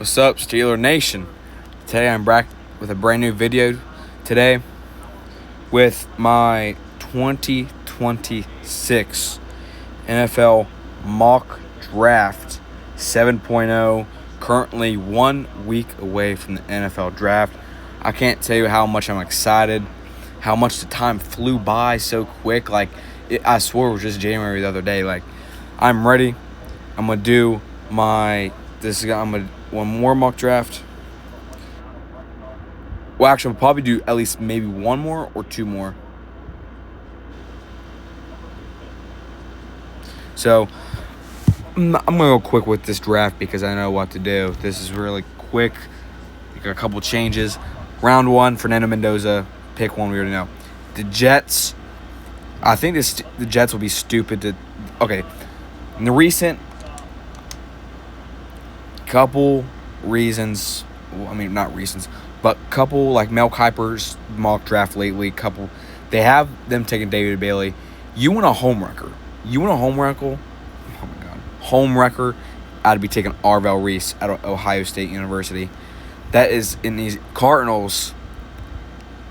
What's up, Steeler Nation? Today I'm back with a brand new video today with my 2026 NFL mock draft 7.0, currently 1 week away from the NFL draft. I can't tell you how much I'm excited, how much the time flew by so quick. I swore it was just January the other day. I'm ready. I'm going to do one more mock draft. Well, actually, I'll probably do at least maybe one more or two more. So, I'm going to go quick with this draft because I know what to do. This is really quick. We got a couple changes. Round 1, Fernando Mendoza. Pick 1, we already know. The Jets. I think the Jets will be stupid to... Okay. In the recent couple reasons... not reasons, but couple like Mel Kiper's mock draft lately, they have them taking David Bailey. You want a home wrecker. Oh my God. Home wrecker, I'd be taking Arvell Reese out of Ohio State University. That is in these Cardinals.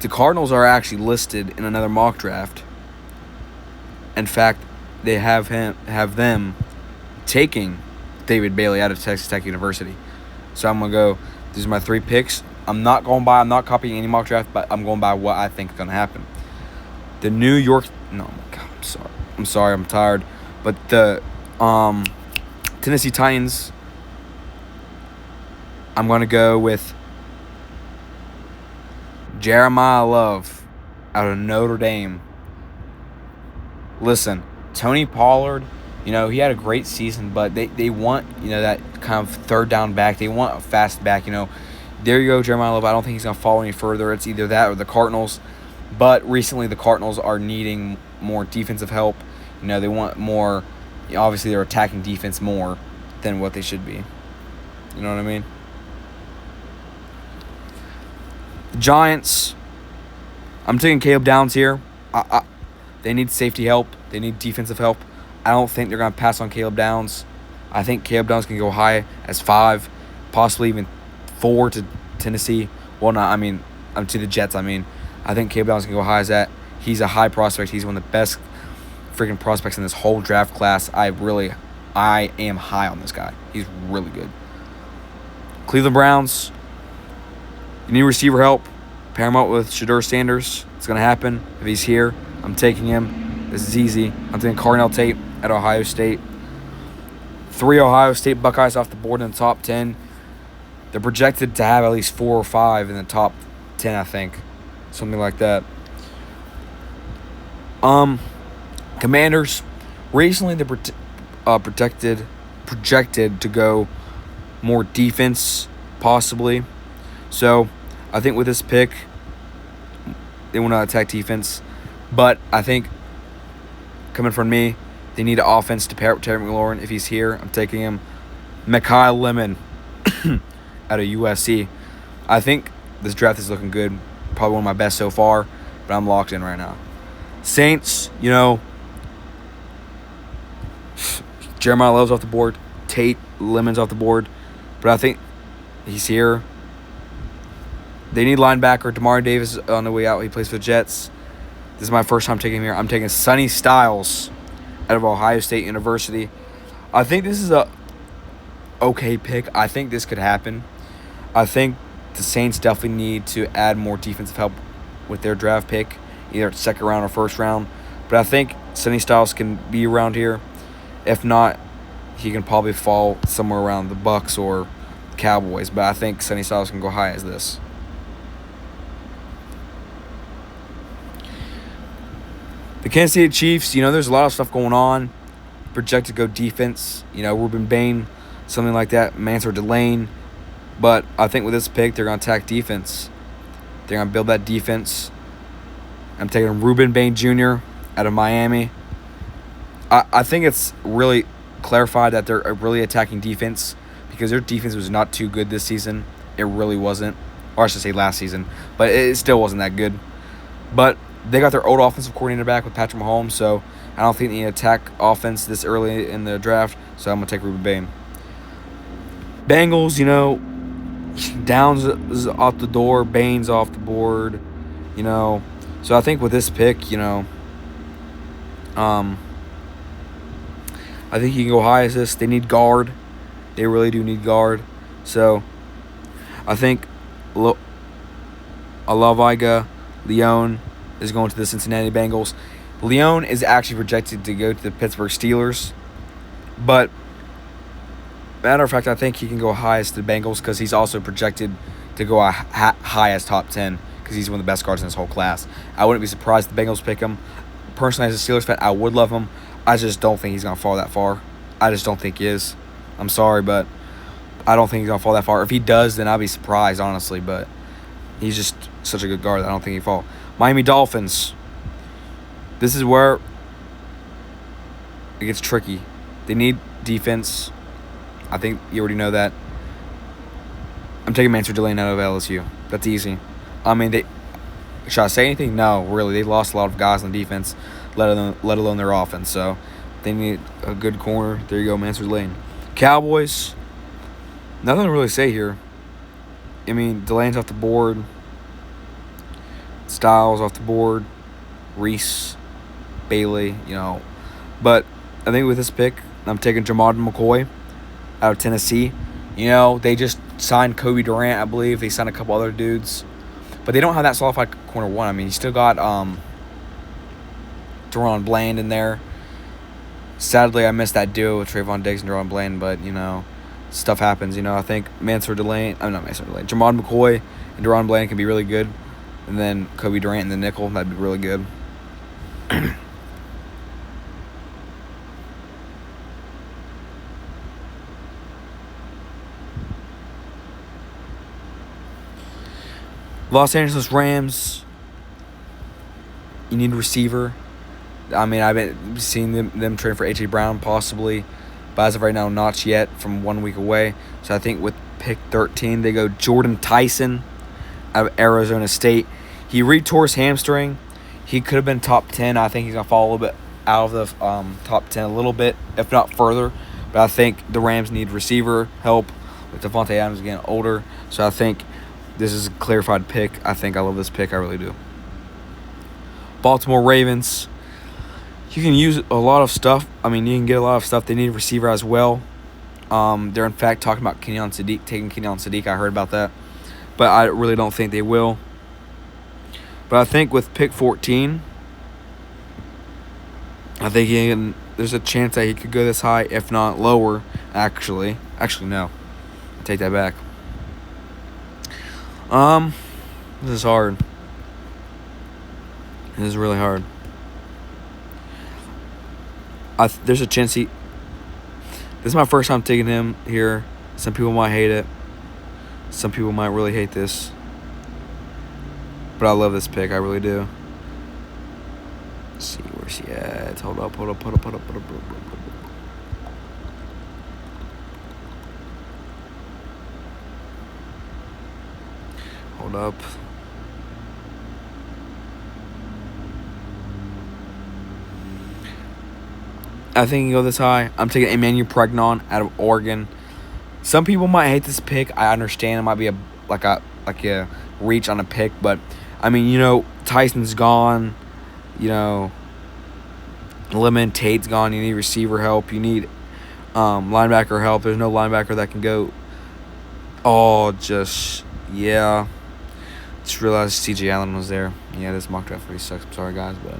The Cardinals are actually listed in another mock draft. In fact, they have them taking David Bailey out of Texas Tech University. So I'm going to go, these are my 3 picks. I'm not copying any mock draft, but I'm going by what I think is going to happen. The New York, no, oh my God, I'm sorry, I'm tired. But the Tennessee Titans, I'm going to go with Jeremiah Love out of Notre Dame. Listen, Tony Pollard, he had a great season, but they want, that kind of third down back. They want a fast back, There you go, Jeremiah Love. I don't think he's going to fall any further. It's either that or the Cardinals. But recently the Cardinals are needing more defensive help. They want more. Obviously, they're attacking defense more than what they should be. You know what I mean? The Giants, I'm taking Caleb Downs here. They need safety help. They need defensive help. I don't think they're going to pass on Caleb Downs. I think Caleb Downs can go high as 5, possibly even 4 to Tennessee. Well, to the Jets, I think Caleb Downs can go high as that. He's a high prospect. He's one of the best freaking prospects in this whole draft class. I am high on this guy. He's really good. Cleveland Browns, you need receiver help. Pair him up with Shedeur Sanders. It's going to happen. If he's here, I'm taking him. This is easy. I'm taking Carnell Tate at Ohio State. 3 Ohio State Buckeyes off the board in the top 10. They're projected to have at least 4 or 5 in the top 10, I think. Something like that. Commanders. Recently, they're projected to go more defense, possibly. So, I think with this pick, they want to attack defense. But I think, coming from me, they need an offense to pair up with Terry McLaurin. If he's here, I'm taking him. Mekhi Lemon out of USC. I think this draft is looking good. Probably one of my best so far, but I'm locked in right now. Saints, Jeremiah Love's off the board. Tate Lemon's off the board. But I think he's here. They need linebacker. Damari Davis on the way out. He plays for the Jets. This is my first time taking him here. I'm taking Sonny Styles out of Ohio State University. I think this is a okay pick. I think this could happen. I think the Saints definitely need to add more defensive help with their draft pick, either second round or first round. But I think Sonny Styles can be around here. If not, he can probably fall somewhere around the Bucks or Cowboys. But I think Sonny Styles can go high as this. The Kansas City Chiefs, there's a lot of stuff going on. Projected to go defense. Ruben Bain, something like that. Mansour Delane. But I think with this pick, they're going to attack defense. They're going to build that defense. I'm taking Ruben Bain Jr. out of Miami. I think it's really clarified that they're really attacking defense because their defense was not too good this season. It really wasn't. Or I should say last season. But it still wasn't that good. But they got their old offensive coordinator back with Patrick Mahomes, so I don't think they need to attack offense this early in the draft, so I'm going to take Ruben Bain. Bengals, Downs is off the door. Baines off the board. You know, so I think with this pick, um, I think you can go high as this. They need guard. They really do need guard. So I think Alaviga Leone is going to the Cincinnati Bengals. Leone is actually projected to go to the Pittsburgh Steelers. But, matter of fact, I think he can go high as the Bengals because he's also projected to go high as top 10 because he's one of the best guards in this whole class. I wouldn't be surprised if the Bengals pick him. Personally, as a Steelers fan, I would love him. I just don't think he's going to fall that far. I just don't think he is. I'm sorry, but I don't think he's going to fall that far. If he does, then I'd be surprised, honestly. But he's just such a good guard that I don't think he'd fall. Miami Dolphins. This is where it gets tricky. They need defense. I think you already know that. I'm taking Mansfield Delane out of LSU. That's easy. I mean, should I say anything? No, really. They lost a lot of guys on defense, let alone their offense. So they need a good corner. There you go, Mansfield Delane. Cowboys. Nothing to really say here. I mean, Delane's off the board. Styles off the board. Reese. Bailey, But I think with this pick, I'm taking Jamad McCoy out of Tennessee. They just signed Kobe Durant, I believe. They signed a couple other dudes. But they don't have that solidified corner one. I mean, you still got Deron Bland in there. Sadly, I missed that duo with Trayvon Diggs and Deron Bland, but, stuff happens. I think Jamad McCoy and Deron Bland can be really good. And then Kobe Durant in the nickel, that'd be really good. Los Angeles Rams, you need a receiver. I mean, I've been seeing them train for A.J. Brown possibly, but as of right now, not yet from 1 week away. So I think with pick 13, they go Jordan Tyson out of Arizona State. He re-tore his hamstring. He could have been top 10. I think he's going to fall a little bit out of the top 10 a little bit, if not further. But I think the Rams need receiver help with Devontae Adams getting older. So I think this is a clarified pick. I think I love this pick. I really do. Baltimore Ravens. You can use a lot of stuff. I mean, you can get a lot of stuff. They need a receiver as well. They're, in fact, talking about taking Kenyon Sadiq. I heard about that. But I really don't think they will. But I think with pick 14, I think there's a chance that he could go this high, if not lower, actually. Actually, no. I take that back. This is hard. This is really hard. There's a chance this is my first time taking him here. Some people might hate it. Some people might really hate this. But I love this pick. I really do. Let's see, where's he at? Hold up. Hold up. I think you can go this high. I'm taking Emmanuel Pregnon out of Oregon. Some people might hate this pick. I understand it might be a reach on a pick, but I mean, Tyson's gone. Lemon Tate's gone. You need receiver help. You need linebacker help. There's no linebacker that can go. Just realized C.J. Allen was there. Yeah, this mock draft really sucks. I'm sorry, guys, but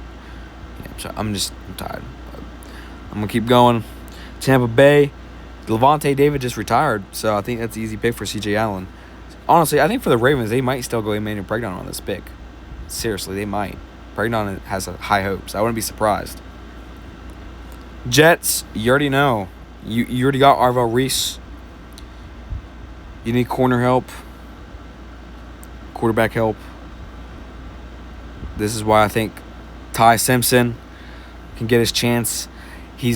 yeah, I'm tired. But I'm gonna keep going. Tampa Bay, Levante David just retired, so I think that's an easy pick for C.J. Allen. Honestly, I think for the Ravens, they might still go Emmanuel Pregnon on this pick. Seriously, they might. Pregnon has high hopes. I wouldn't be surprised. Jets, you already know. You already got Arvell Reese. You need corner help. Quarterback help. This is why I think Ty Simpson can get his chance. He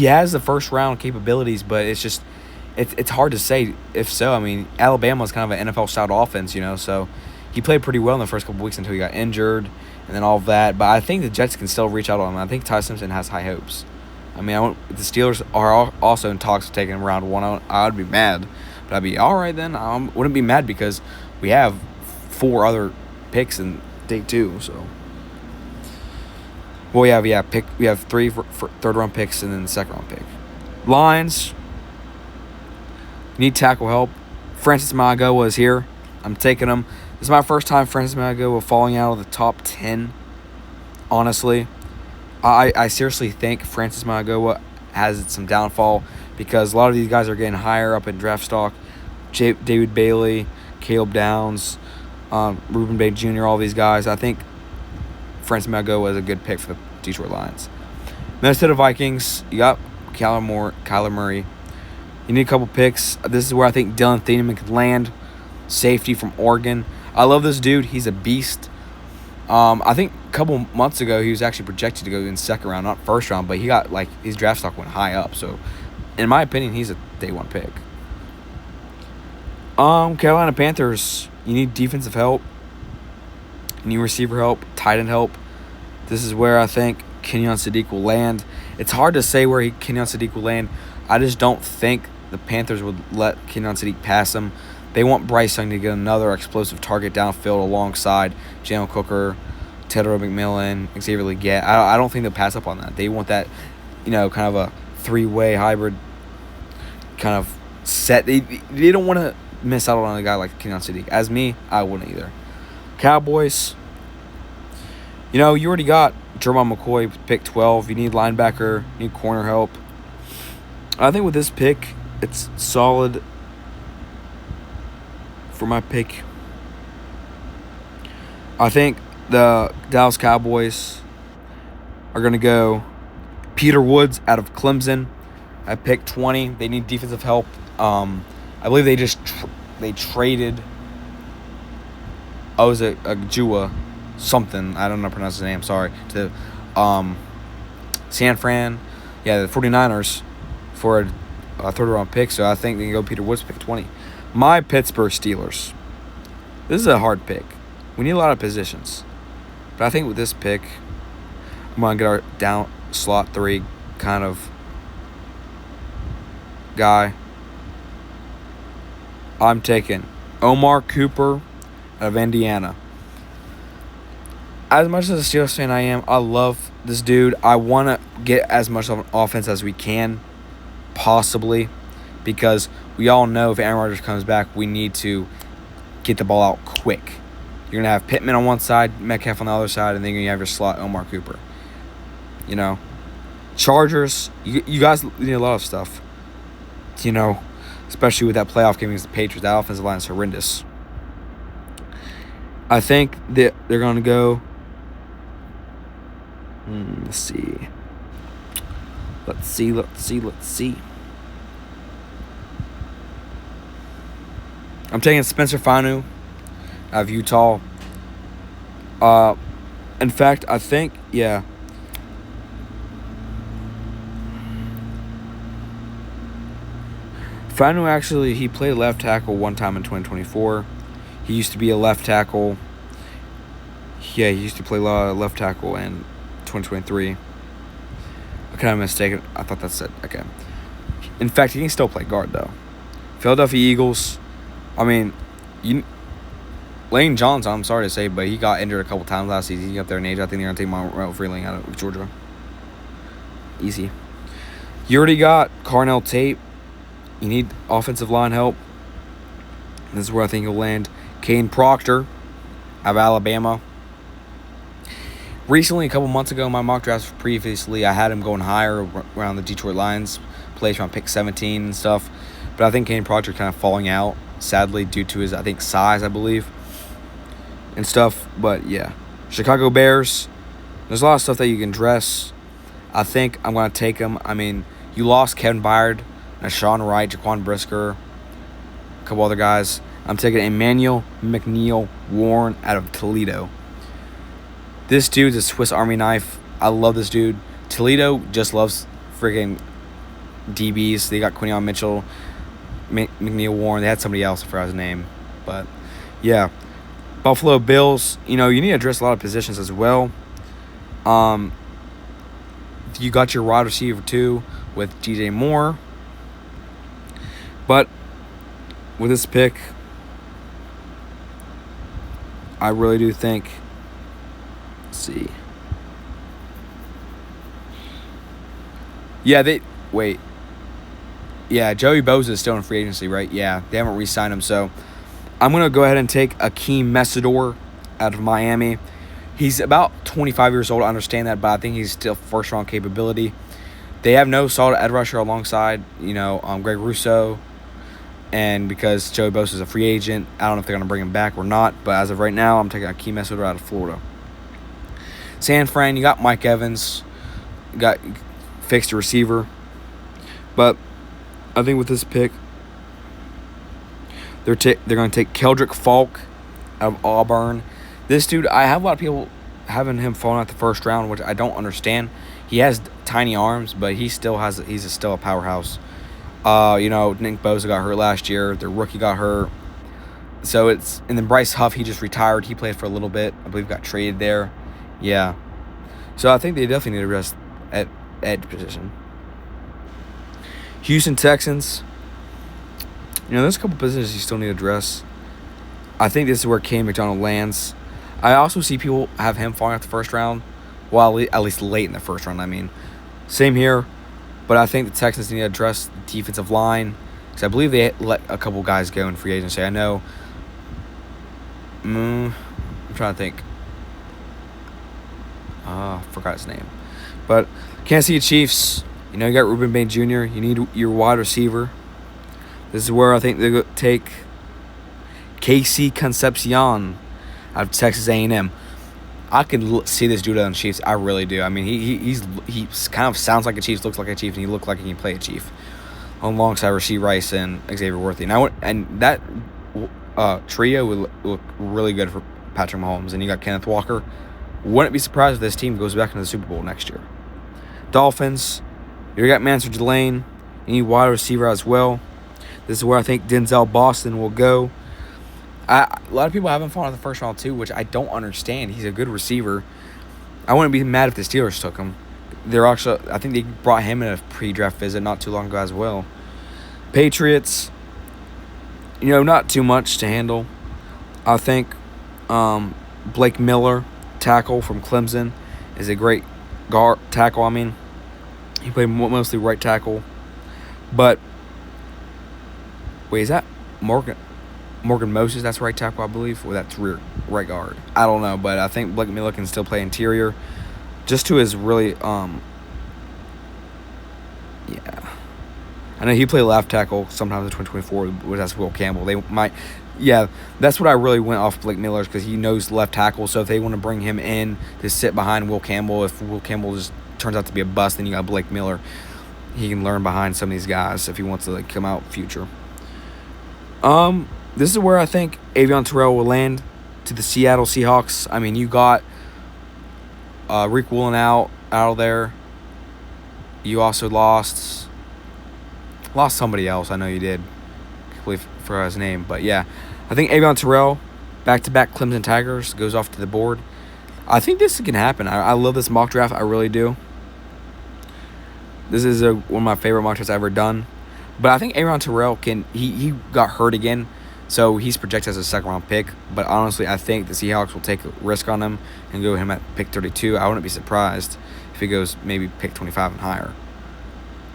has the first round capabilities, but it's hard to say if so. I mean, Alabama's kind of an NFL style offense, so he played pretty well in the first couple weeks until he got injured and then all of that. But I think the Jets can still reach out on him. I think Ty Simpson has high hopes. I mean, the Steelers are also in talks of taking him round one. I would be mad. But I'd be all right then. I wouldn't be mad because we have 4 other picks in day 2. So, well, we have 3 for third round picks and then the second round pick. Lions need tackle help. Francis Mauigoa is here. I'm taking him. This is my first time Francis Mauigoa falling out of the top 10. Honestly, I seriously think Francis Mauigoa has some downfall because a lot of these guys are getting higher up in draft stock. David Bailey, Caleb Downs, Ruben Bay Jr., all these guys. I think Francis Mauigoa is a good pick for the Detroit Lions. Minnesota Vikings, you got Kyler Murray. You need a couple picks. This is where I think Dylan Thieneman could land. Safety from Oregon. I love this dude. He's a beast. I think a couple months ago he was actually projected to go in second round, not first round, but he got his draft stock went high up. So, in my opinion, he's a day 1 pick. Carolina Panthers. You need defensive help. You need receiver help, tight end help. This is where I think Kenyon Sadiq will land. It's hard to say where Kenyon Sadiq will land. I just don't think the Panthers would let Kenyon Sadiq pass him. They want Bryce Young to get another explosive target downfield alongside Jalen Cooker, Tedro McMillan, Xavier Legette. I don't think they'll pass up on that. They want that, kind of a 3-way hybrid kind of set. They don't want to miss out on a guy like Kenyon Sadiq. As me, I wouldn't either. Cowboys, you already got Jermon McCoy, pick 12. You need linebacker, you need corner help. I think with this pick, it's solid for my pick. I think the Dallas Cowboys are going to go Peter Woods out of Clemson at pick 20. They need defensive help. I believe they traded Jua something. I don't know how to pronounce his name. Sorry. To San Fran. Yeah, the 49ers for a third-round pick. So I think they can go Peter Woods, pick 20. My Pittsburgh Steelers. This is a hard pick. We need a lot of positions. But I think with this pick, I'm going to get our down slot 3 kind of guy. I'm taking Omar Cooper out of Indiana. As much as a Steelers fan I am, I love this dude. I want to get as much of an offense as we can, possibly, because we all know if Aaron Rodgers comes back, we need to get the ball out quick. You're going to have Pittman on one side, Metcalf on the other side, and then you're going to have your slot Omar Cooper. Chargers, you guys need a lot of stuff. Especially with that playoff game against the Patriots. That offensive line is horrendous. I think that they're going to go. Let's see. I'm taking Spencer Fanu out of Utah. In fact, I think, yeah. Fanu actually, he played left tackle one time in 2024. He used to be a left tackle. Yeah, he used to play left tackle in 2023. I kind of mistaken. I thought that's it. Okay. In fact, he can still play guard, though. Philadelphia Eagles. I mean, Lane Johnson, I'm sorry to say, but he got injured a couple times last season. He got up there in age. I think they're going to take Mario Freeling out of Georgia. Easy. You already got Carnell Tate. You need offensive line help. This is where I think he'll land. Kane Proctor out of Alabama. Recently, a couple months ago, my mock drafts previously, I had him going higher around the Detroit Lions, place around pick 17 and stuff. But I think Kane Proctor kind of falling out, sadly, due to his, size, I believe, and stuff. But, yeah. Chicago Bears, there's a lot of stuff that you can dress. I think I'm going to take him. I mean, you lost Kevin Byard, Nashawn Wright, Jaquan Brisker, a couple other guys. I'm taking Emmanuel McNeil Warren out of Toledo. This dude's a Swiss Army knife. I love this dude. Toledo just loves freaking DBs. They got Quinion Mitchell, McNeil Warren. They had somebody else, I forgot his name. But, yeah. Buffalo Bills, you need to address a lot of positions as well. You got your wide receiver, too, with DJ Moore. But with this pick, I really do think. Let's see. Yeah, wait. Yeah, Joey Bosa is still in free agency, right? Yeah, they haven't re-signed him, so I'm gonna go ahead and take Akeem Mesidor out of Miami. He's about 25 years old. I understand that, but I think he's still first-round capability. They have no solid edge rusher alongside, Greg Rousseau, and because Joey Bosa is a free agent, I don't know if they're gonna bring him back or not. But as of right now, I'm taking Akeem Mesidor out of Florida. San Fran, you got Mike Evans, you got fixed a receiver, but I think with this pick, they're going to take Keldrick Falk out of Auburn. This dude, I have a lot of people having him falling out the first round, which I don't understand. He has tiny arms, but he's still a powerhouse. Nick Bosa got hurt last year. Their rookie got hurt. And then Bryce Huff, he just retired. He played for a little bit. I believe got traded there. Yeah. So I think they definitely need to rest at edge position. Houston Texans. There's a couple positions you still need to address. I think this is where Cam McDonald lands. I also see people have him falling out the first round. Well, at least late in the first round, I mean. Same here. But I think the Texans need to address the defensive line. Because I believe they let a couple guys go in free agency. I know. I'm trying to think. Forgot his name. But Kansas City Chiefs, you got Ruben Bain Jr. You need your wide receiver. This is where I think they're going to take Casey Concepcion out of Texas A&M. I can see this dude on the Chiefs. I really do. I mean, he kind of sounds like a Chief, looks like a Chief, and he looks like he can play a Chief. Alongside Rashee Rice and Xavier Worthy. And that trio would look really good for Patrick Mahomes. And you got Kenneth Walker. Wouldn't be surprised if this team goes back into the Super Bowl next year. Dolphins, you got Mansur Delane. You need wide receiver as well. This is where I think Denzel Boston will go. A lot of people haven't fallen in the first round too, which I don't understand. He's a good receiver. I wouldn't be mad if the Steelers took him. I think they brought him in a pre-draft visit not too long ago as well. Patriots, not too much to handle. I think Blake Miller, tackle from Clemson, is a great tackle. I mean, he played mostly right tackle. But wait, is that Morgan Moses? That's right tackle, I believe. Or that's right guard. I don't know, but I think Blake Miller can still play interior. Just to his really, yeah. I know he played left tackle sometimes in 2024. That's Will Campbell. That's what I really went off Blake Miller because he knows left tackle. So if they want to bring him in to sit behind Will Campbell, if Will Campbell just turns out to be a bust, then you got Blake Miller. He can learn behind some of these guys if he wants to come out future. This is where I think Avion Terrell will land to the Seattle Seahawks. I mean, you got Rick Woolen out of there. You also lost somebody else. I know you did. Completely forgot his name. But, yeah. I think Avion Terrell, back-to-back Clemson Tigers, goes off to the board. I think this can happen. I love this mock draft. I really do. This is one of my favorite mock drafts I've ever done. But I think Avion Terrell he got hurt again. So he's projected as a second-round pick. But honestly, I think the Seahawks will take a risk on him and go him at pick 32. I wouldn't be surprised if he goes maybe pick 25 and higher.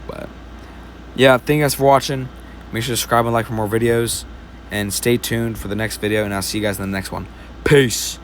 But, yeah, thank you guys for watching. Make sure to subscribe and like for more videos. And stay tuned for the next video. And I'll see you guys in the next one. Peace.